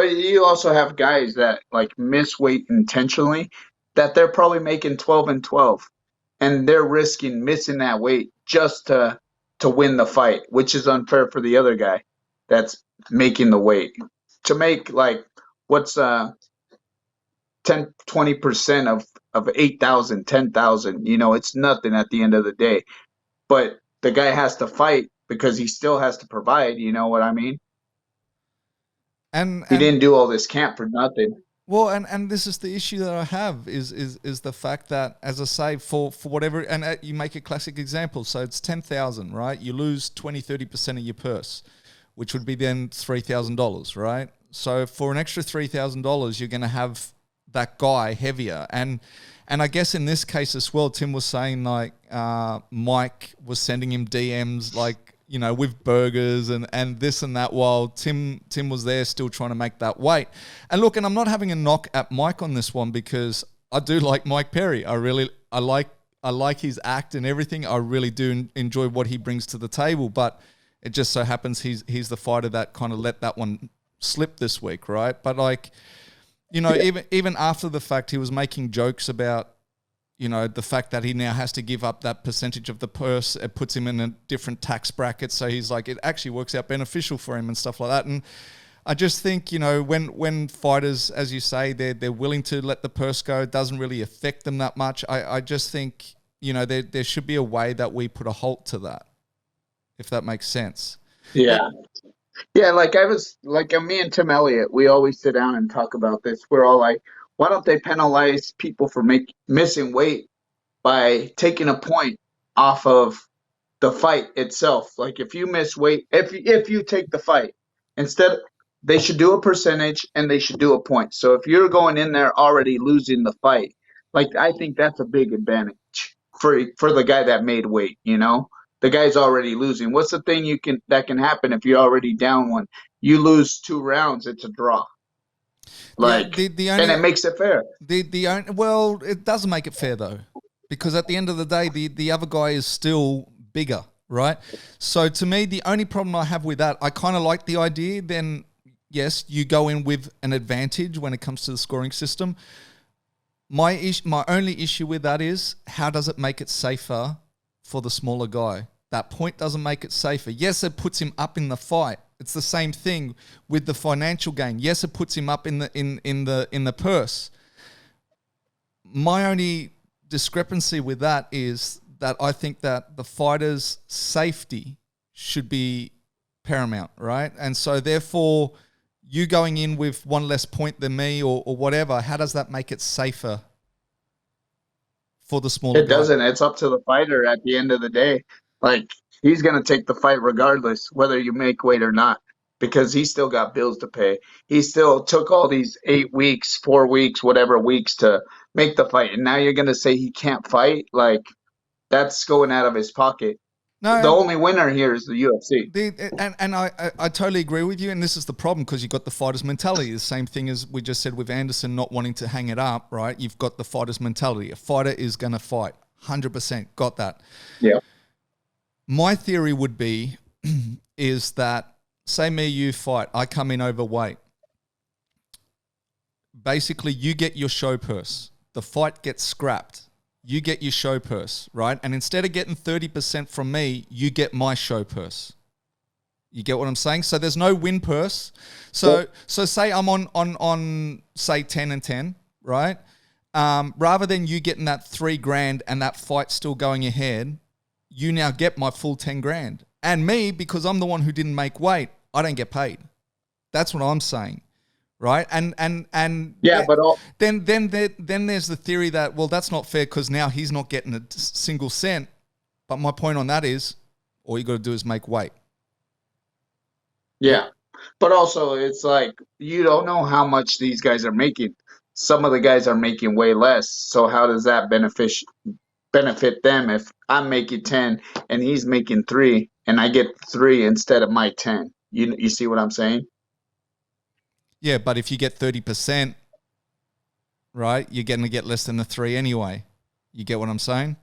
But you also have guys that like miss weight intentionally that they're probably making 12 and 12 and they're risking missing that weight just to win the fight, which is unfair for the other guy that's making the weight. To make like what's 10-20% of 8,000, 10,000, it's nothing at the end of the day. But the guy has to fight because he still has to provide, you know what I mean? And He and didn't do all this camp for nothing. well, and this is the issue that I have is the fact that, as I say, for whatever, and you make a classic example. So it's 10,000, right? You lose 20-30% of your purse, which would be then $3,000, right? So for an extra $3,000, you're going to have that guy heavier, and I guess in this case as well, Tim was saying like Mike was sending him DMs like, with burgers and this and that, while Tim was there still trying to make that weight. And look, and I'm not having a knock at Mike on this one, because I do like Mike Perry. I like his act and everything. I really do enjoy what he brings to the table, but it just so happens he's the fighter that kind of let that one slip this week, right? But like, even after the fact, he was making jokes about, the fact that he now has to give up that percentage of the purse. It puts him in a different tax bracket. So he's like, it actually works out beneficial for him and stuff like that. And I just think, when fighters, as you say, they're willing to let the purse go, it doesn't really affect them that much. I just think, there should be a way that we put a halt to that, if that makes sense. Yeah. Yeah, me and Tim Elliott, we always sit down and talk about this. We're all like, why don't they penalize people for missing weight by taking a point off of the fight itself? Like if you miss weight, if you take the fight, instead they should do a percentage and they should do a point. So if you're going in there already losing the fight, like I think that's a big advantage for the guy that made weight, The guy's already losing. What's the thing that can happen if you're already down one? You lose 2 rounds, it's a draw. Yeah, Like, and it makes it fair. well, it doesn't make it fair though, because at the end of the day, the other guy is still bigger, right? So to me, the only problem I have with that, I kind of like the idea. Then yes, you go in with an advantage when it comes to the scoring system. My only issue with that is, how does it make it safer for the smaller guy? That point doesn't make it safer. Yes, it puts him up in the fight. It's the same thing with the financial gain. Yes, it puts him up in the purse. My only discrepancy with that is that I think that the fighter's safety should be paramount, right? And so therefore, you going in with one less point than me or whatever, how does that make it safer for the smaller It guy? doesn't. It's up to the fighter at the end of the day. Like, he's going to take the fight regardless, whether you make weight or not, because he still got bills to pay. He still took all these 8 weeks, 4 weeks, whatever weeks to make the fight. And now you're going to say he can't fight? Like, that's going out of his pocket. No, The only winner here is the UFC. I totally agree with you, and this is the problem, because you've got the fighter's mentality. The same thing as we just said with Anderson not wanting to hang it up, right? You've got the fighter's mentality. A fighter is going to fight, 100%. Got that. Yeah. My theory would be is that, say me, you fight, I come in overweight. Basically, you get your show purse. The fight gets scrapped. You get your show purse, right? And instead of getting 30% from me, you get my show purse. You get what I'm saying? So there's no win purse. So say I'm on say 10 and 10, right? Rather than you getting that $3,000 and that fight still going ahead, you now get my full 10 grand. And me, because I'm the one who didn't make weight, I don't get paid. That's what I'm saying. Right. And Yeah, but then there's the theory that, well, that's not fair because now he's not getting a single cent. But my point on that is, all you got to do is make weight. yeah. But also, it's like you don't know how much these guys are making. Some of the guys are making way less. So how does that benefit them if I'm making 10 and he's making 3 and I get 3 instead of my 10? You see what I'm saying? Yeah, but if you get 30%, right, you're going to get less than the 3 anyway. You get what I'm saying?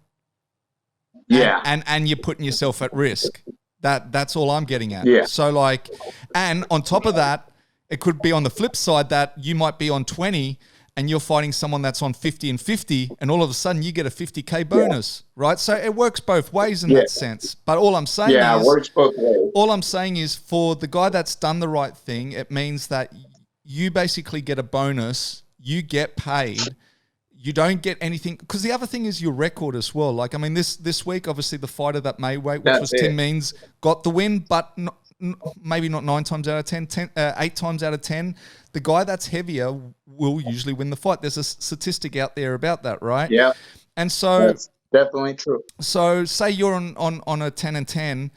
Yeah. And you're putting yourself at risk. That's all I'm getting at. Yeah. So like, and on top of that, It could be on the flip side that you might be on 20 and you're fighting someone that's on 50 and 50, and all of a sudden you get a 50K bonus, right? So it works both ways in that sense. But all I'm saying it is, works both ways. all I'm saying is, for the guy that's done the right thing, it means that you basically get a bonus, you get paid, you don't get anything. Because the other thing is your record as well. Like, I mean, this week, obviously the fighter that made weight, which was Tim Means, got the win, but maybe not 9 times out of 10, 8 times out of 10. The guy that's heavier will usually win the fight. There's a statistic out there about that, right? Yeah. And so that's definitely true. So say you're on a 10 and 10,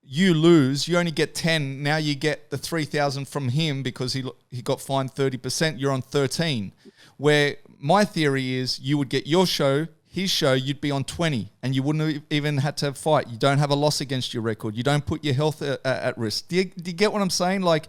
you lose, you only get 10. Now you get the 3,000 from him because he got fined 30%. You're on 13. Where my theory is you would get your show, his show, you'd be on 20, and you wouldn't have even had to fight. You don't have a loss against your record. You don't put your health at risk. Do you get what I'm saying? Like,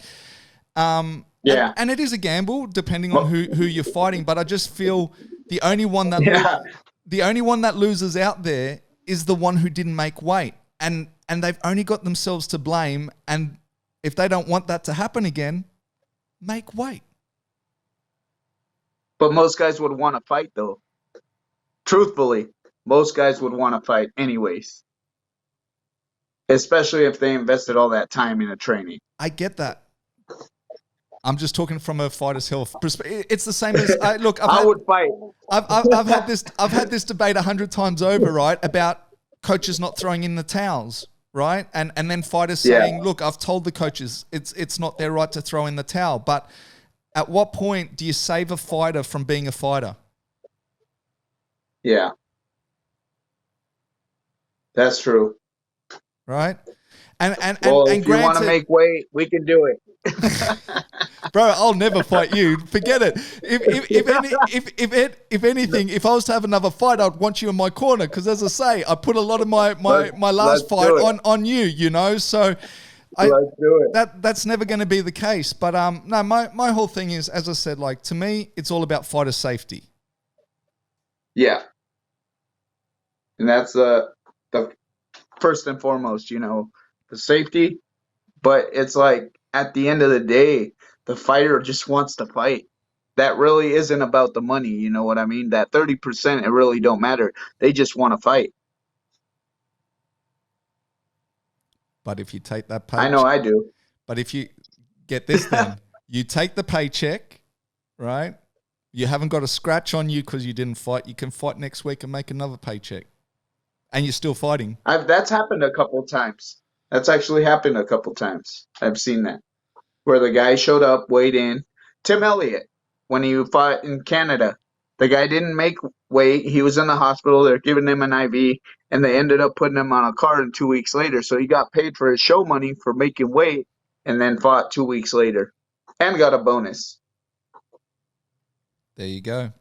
yeah. And it is a gamble depending on who you're fighting. But I just feel the only one that loses out there is the one who didn't make weight, and they've only got themselves to blame. And if they don't want that to happen again, make weight. But most guys would want to fight, though. Truthfully, most guys would want to fight anyways, especially if they invested all that time into training. I get that. I'm just talking from a fighter's health perspective. It's the same as I would fight. I've had this debate 100 times over, right? About coaches not throwing in the towels, right? And then fighters saying, look, I've told the coaches it's not their right to throw in the towel. But at what point do you save a fighter from being a fighter? Yeah. That's true. Right? And if granted, you want to make weight, we can do it. Bro, I'll never fight you. Forget it. If anything, if I was to have another fight, I'd want you in my corner because, as I say, I put a lot of my last fight on you. You know, so let's do it. That's never going to be the case. But no, my whole thing is, as I said, like, to me, it's all about fighter safety. Yeah, and that's the first and foremost, you know, the safety. But it's like, at the end of the day, the fighter just wants to fight. That really isn't about the money, you know what I mean? That 30%, it really don't matter. They just want to fight. But if you take that paycheck, I know I do. But if you get this, then you take the paycheck, right? You haven't got a scratch on you because you didn't fight. You can fight next week and make another paycheck, and you're still fighting. That's happened a couple of times. That's actually happened a couple times. I've seen that. Where the guy showed up, weighed in. Tim Elliott, when he fought in Canada, the guy didn't make weight. He was in the hospital. They're giving him an IV, and they ended up putting him on a card 2 weeks later. So he got paid for his show money for making weight and then fought 2 weeks later and got a bonus. There you go.